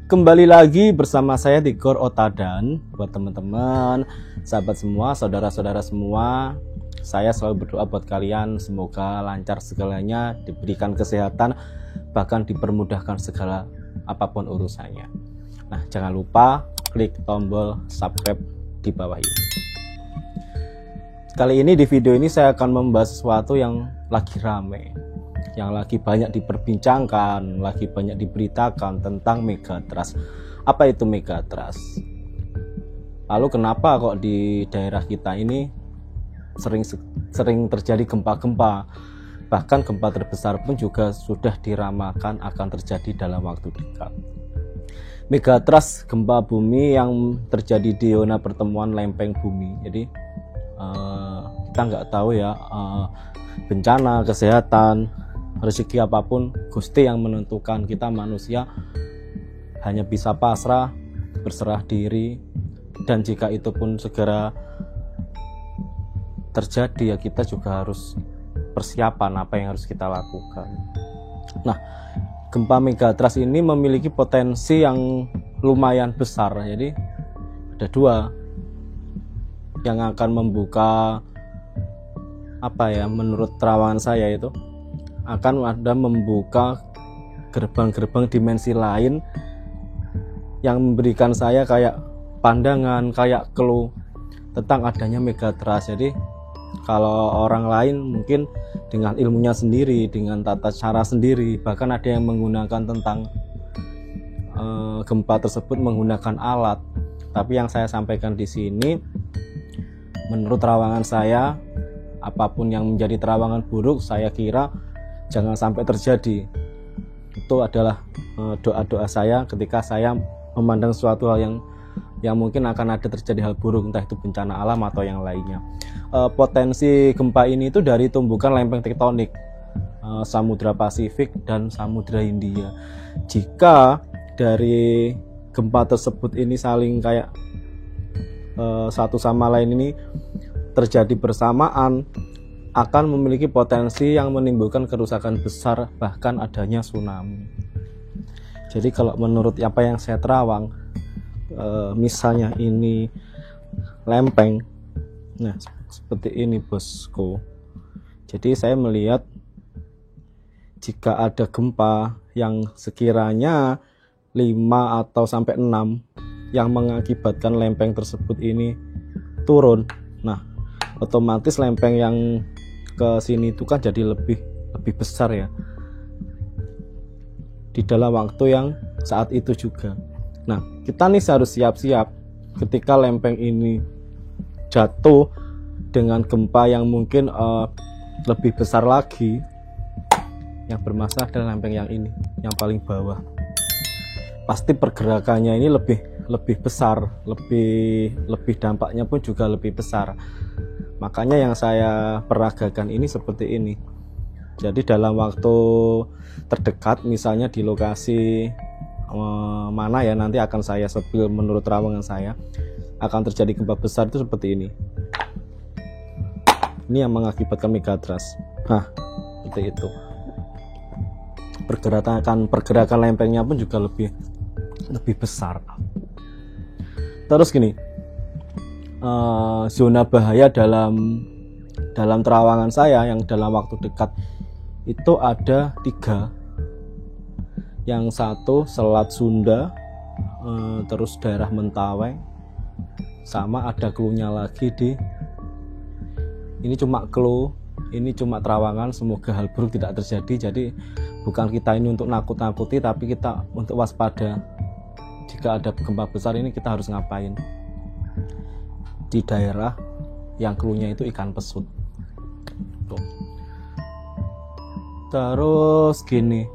Kembali lagi bersama saya Tigor Otadan. Buat teman-teman, sahabat semua, saudara-saudara semua, saya selalu berdoa buat kalian semoga lancar segalanya, diberikan kesehatan, bahkan dipermudahkan segala apapun urusannya. Nah, jangan lupa klik tombol subscribe di bawah ini. Kali ini di video ini saya akan membahas sesuatu yang lagi rame, yang lagi banyak diperbincangkan, lagi banyak diberitakan tentang megatrust. Apa itu megatrust? Lalu kenapa kok di daerah kita ini sering terjadi gempa-gempa? Bahkan gempa terbesar pun juga sudah diramalkan akan terjadi dalam waktu dekat. Megatrust, gempa bumi yang terjadi di zona pertemuan lempeng bumi. Jadi kita nggak tahu ya, bencana, kesehatan, rezeki apapun, Gusti yang menentukan. Kita manusia hanya bisa pasrah, berserah diri, dan jika itu pun segera terjadi ya kita juga harus persiapan apa yang harus kita lakukan. Nah, gempa megatrust ini memiliki potensi yang lumayan besar. Jadi ada dua yang akan membuka menurut terawangan saya itu akan ada membuka gerbang-gerbang dimensi lain yang memberikan saya kayak pandangan, kayak clue tentang adanya megatrust. Jadi kalau orang lain mungkin dengan ilmunya sendiri, dengan tata cara sendiri, bahkan ada yang menggunakan tentang gempa tersebut menggunakan alat. Tapi yang saya sampaikan di sini, menurut terawangan saya, apapun yang menjadi terawangan buruk, saya kira jangan sampai terjadi. Itu adalah doa-doa saya ketika saya memandang suatu hal yang mungkin akan ada terjadi hal buruk, entah itu bencana alam atau yang lainnya. Potensi gempa ini itu dari tumbukan lempeng tektonik Samudra Pasifik dan Samudra Hindia. Jika dari gempa tersebut ini saling kayak satu sama lain ini terjadi bersamaan, akan memiliki potensi yang menimbulkan kerusakan besar, bahkan adanya tsunami. Jadi kalau menurut apa yang saya terawang, misalnya ini lempeng, nah seperti ini bosku. Jadi saya melihat jika ada gempa yang sekiranya 5 atau sampai 6 yang mengakibatkan lempeng tersebut ini turun, nah otomatis lempeng yang ke sini itu kan jadi lebih besar ya di dalam waktu yang saat itu juga. Nah, kita nih harus siap-siap ketika lempeng ini jatuh dengan gempa yang mungkin lebih besar lagi. Yang bermasalah adalah lempeng yang ini, yang paling bawah. Pasti pergerakannya ini lebih besar, lebih dampaknya pun juga lebih besar. Makanya yang saya peragakan ini seperti ini. Jadi dalam waktu terdekat, misalnya di lokasi mana ya, nanti akan saya spill menurut terawangan saya, akan terjadi gempa besar itu seperti ini. Ini yang mengakibatkan megatrust. Nah, seperti itu. Pergerakan lempengnya pun juga lebih besar. Terus gini, zona bahaya dalam terawangan saya yang dalam waktu dekat itu ada 3. Yang satu Selat Sunda, terus daerah Mentawai, sama ada clue-nya lagi ini cuma clue, ini cuma terawangan, semoga hal buruk tidak terjadi. Jadi bukan kita ini untuk nakut-nakuti, tapi kita untuk waspada. Jika ada gempa besar ini kita harus ngapain? Di daerah yang clue-nya itu ikan pesut. Tuh. Terus gini,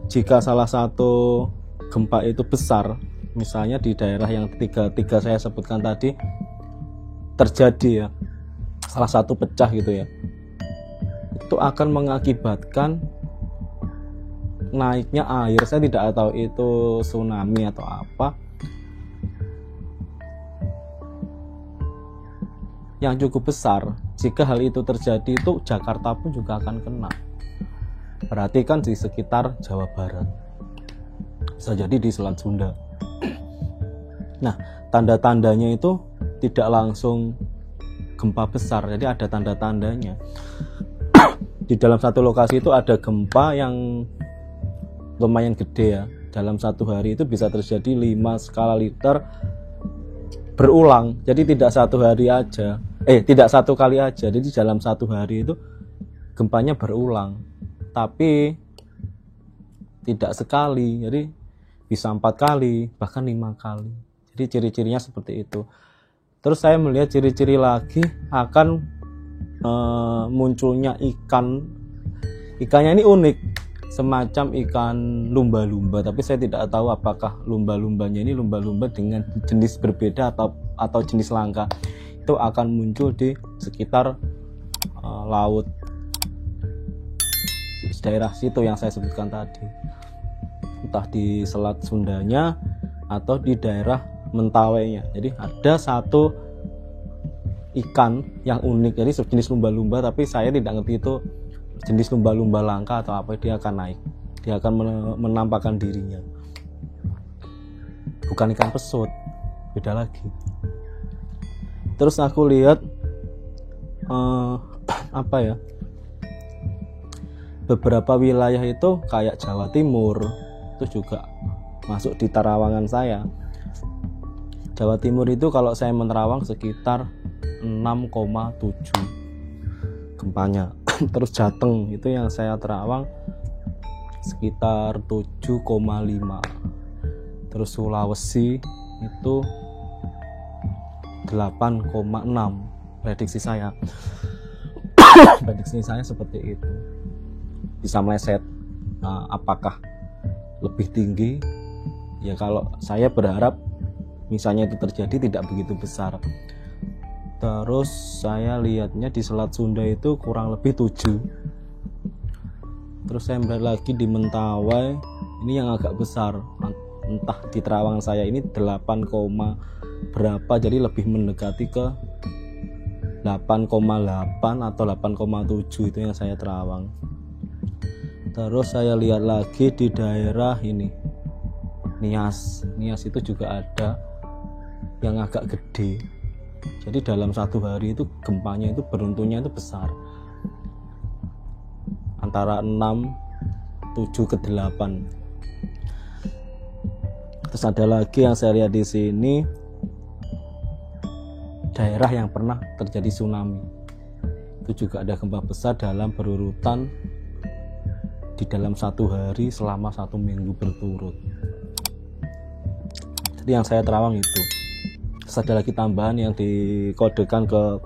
jika salah satu gempa itu besar, misalnya di daerah yang tiga saya sebutkan tadi terjadi ya, salah satu pecah gitu ya, itu akan mengakibatkan naiknya air. Saya tidak tahu itu tsunami atau apa, yang cukup besar. Jika hal itu terjadi, itu Jakarta pun juga akan kena. Perhatikan di sekitar Jawa Barat. bisa jadi di Selat Sunda. Nah, tanda-tandanya itu tidak langsung gempa besar, jadi ada tanda-tandanya. Di dalam satu lokasi itu ada gempa yang lumayan gede ya. Dalam satu hari itu bisa terjadi 5 skala Richter berulang. Jadi tidak satu hari aja, tidak satu kali aja. Jadi dalam satu hari itu gempanya berulang, tapi tidak sekali. Jadi bisa 4 kali, bahkan 5 kali. Jadi ciri-cirinya seperti itu. Terus saya melihat ciri-ciri lagi akan munculnya ikannya ini unik, semacam ikan lumba-lumba, tapi saya tidak tahu apakah lumba-lumbanya ini lumba-lumba dengan jenis berbeda atau jenis langka. Itu akan muncul di sekitar laut daerah situ yang saya sebutkan tadi, entah di Selat Sundanya atau di daerah Mentawainya. Jadi ada satu ikan yang unik, jadi sejenis lumba-lumba, tapi saya tidak ngerti itu jenis lumba-lumba langka atau apa. Dia akan naik, dia akan menampakkan dirinya. Bukan ikan pesut, beda lagi. Terus aku lihat beberapa wilayah itu kayak Jawa Timur itu juga masuk di terawangan saya. Jawa Timur itu kalau saya menerawang sekitar 6,7 gempanya. Terus Jateng itu yang saya terawang sekitar 7,5. Terus Sulawesi itu 8,6 prediksi saya. Prediksi saya seperti itu. Bisa meleset. Apakah lebih tinggi? Ya kalau saya berharap misalnya itu terjadi tidak begitu besar. Terus saya lihatnya di Selat Sunda itu kurang lebih 7. Terus saya melihat lagi di Mentawai, ini yang agak besar, entah di terawangan saya ini 8, berapa, jadi lebih mendekati ke 8,8 atau 8,7 itu yang saya terawang. Terus saya lihat lagi di daerah ini Nias itu juga ada yang agak gede. Jadi dalam satu hari itu gempanya itu beruntungnya itu besar, antara 6, 7 ke 8. Terus ada lagi yang saya lihat di sini, daerah yang pernah terjadi tsunami. Itu juga ada gempa besar dalam berurutan di dalam satu hari selama 1 minggu berturut. Jadi yang saya terawang itu. Terus ada lagi tambahan yang dikodekan ke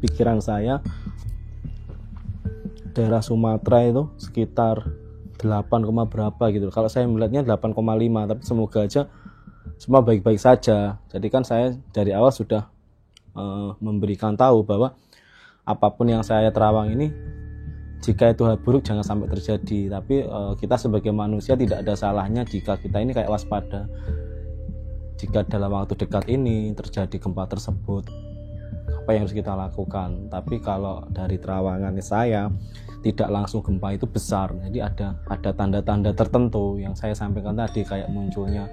pikiran saya, daerah Sumatera itu sekitar 8, berapa gitu. Kalau saya melihatnya 8,5, tapi semoga aja semua baik-baik saja. Jadi kan saya dari awal sudah memberikan tahu bahwa apapun yang saya terawang ini, jika itu hal buruk jangan sampai terjadi. Tapi kita sebagai manusia tidak ada salahnya jika kita ini kayak waspada. Jika dalam waktu dekat ini terjadi gempa tersebut, apa yang harus kita lakukan? Tapi kalau dari terawangan saya tidak langsung gempa itu besar, jadi ada tanda-tanda tertentu yang saya sampaikan tadi, kayak munculnya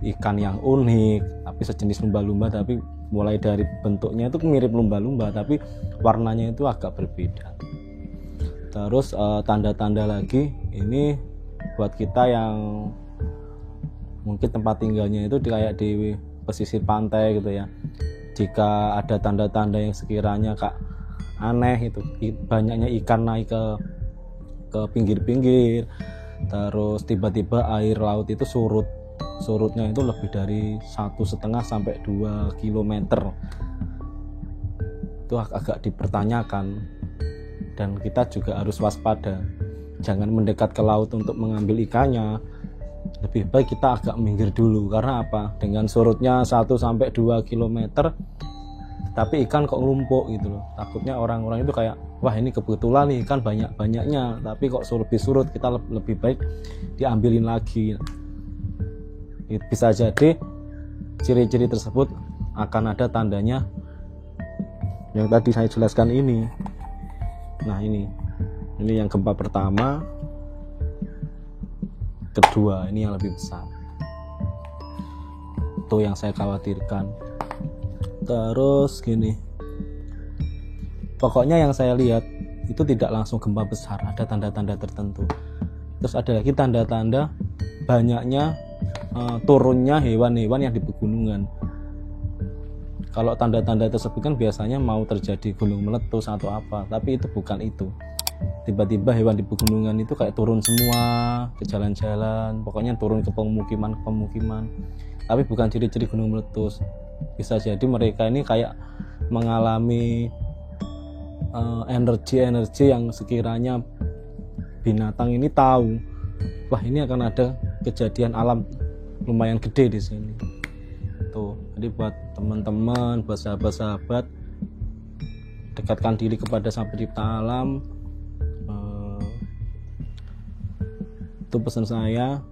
ikan yang unik, tapi sejenis lumba-lumba, tapi mulai dari bentuknya itu mirip lumba-lumba, tapi warnanya itu agak berbeda. Terus tanda-tanda lagi ini buat kita yang mungkin tempat tinggalnya itu kayak di pesisir pantai gitu ya. Jika ada tanda-tanda yang sekiranya aneh itu, banyaknya ikan naik ke pinggir-pinggir, terus tiba-tiba air laut itu surutnya itu lebih dari 1,5 sampai 2 km, itu agak dipertanyakan, dan kita juga harus waspada. Jangan mendekat ke laut untuk mengambil ikannya, lebih baik kita agak minggir dulu. Karena apa? Dengan surutnya 1 sampai 2 km tapi ikan kok numpuk gitu loh. Takutnya orang-orang itu kayak, wah ini kebetulan nih ikan banyak-banyaknya, tapi kok lebih surut, kita lebih baik diambilin lagi. Bisa jadi ciri-ciri tersebut akan ada tandanya yang tadi saya jelaskan ini. Nah ini yang gempa pertama kedua, ini yang lebih besar. Itu yang saya khawatirkan. Terus gini, pokoknya yang saya lihat itu tidak langsung gempa besar, ada tanda-tanda tertentu. Terus ada lagi tanda-tanda banyaknya turunnya hewan-hewan yang di pegunungan. Kalau tanda-tanda tersebut kan biasanya mau terjadi gunung meletus atau apa, tapi itu bukan itu. Tiba-tiba hewan di pegunungan itu kayak turun semua ke jalan-jalan, pokoknya turun ke pemukiman. Tapi bukan ciri-ciri gunung meletus. Bisa jadi mereka ini kayak mengalami energi-energi yang sekiranya binatang ini tahu, wah ini akan ada kejadian alam lumayan gede di sini. Tuh, jadi buat teman-teman, buat sahabat-sahabat, dekatkan diri kepada Sang Pencipta Alam. Itu pesan saya.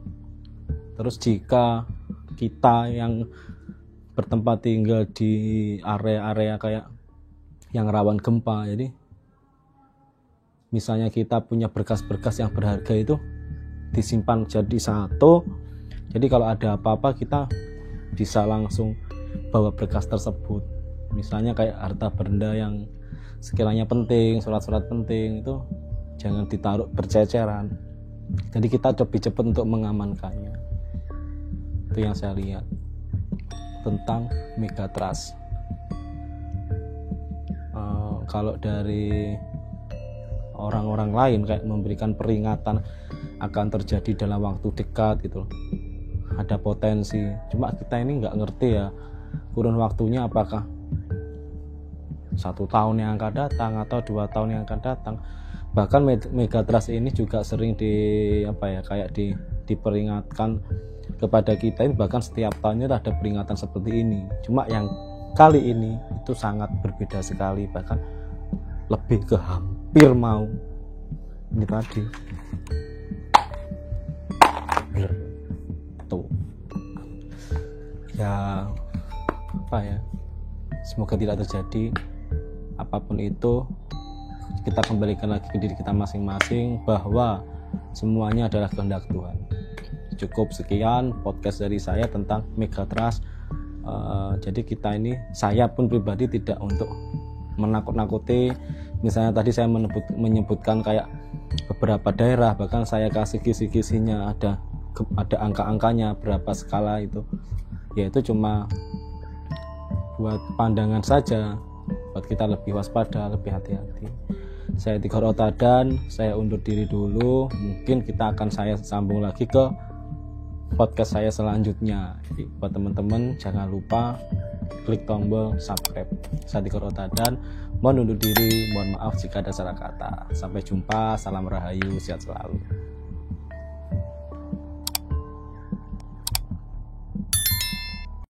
Terus jika kita yang bertempat tinggal di area-area kayak yang rawan gempa, jadi misalnya kita punya berkas-berkas yang berharga itu disimpan jadi satu, jadi kalau ada apa-apa kita bisa langsung bawa berkas tersebut. Misalnya kayak harta benda yang sekiranya penting, surat-surat penting, itu jangan ditaruh berceceran, jadi kita lebih cepat untuk mengamankannya. Itu yang saya lihat tentang Megatrust. Kalau dari orang-orang lain kayak memberikan peringatan akan terjadi dalam waktu dekat gitu, ada potensi. Cuma kita ini nggak ngerti ya kurun waktunya, apakah 1 tahun yang akan datang atau 2 tahun yang akan datang. Bahkan Megatrust ini juga sering diperingatkan kepada kita ini, bahkan setiap tahunnya ada peringatan seperti ini. Cuma yang kali ini itu sangat berbeda sekali, bahkan lebih ke hampir mau ini tadi. Tuh. Ya semoga tidak terjadi apapun itu. Kita kembalikan lagi ke diri kita masing-masing bahwa semuanya adalah kehendak Tuhan. Cukup sekian podcast dari saya tentang Megatrust. Jadi saya pun pribadi tidak untuk menakut-nakuti. Misalnya tadi saya menyebutkan kayak beberapa daerah, bahkan saya kasih kisi-kisinya, ada angka-angkanya berapa skala itu. Ya itu cuma buat pandangan saja, buat kita lebih waspada, lebih hati-hati. Saya Tigor Otadan, saya undur diri dulu. Mungkin saya sambung lagi ke podcast saya selanjutnya. Jadi buat teman-teman jangan lupa klik tombol subscribe. Saya Tigor Otadan, mohon undur diri, mohon maaf jika ada salah kata. Sampai jumpa, salam rahayu, sehat selalu.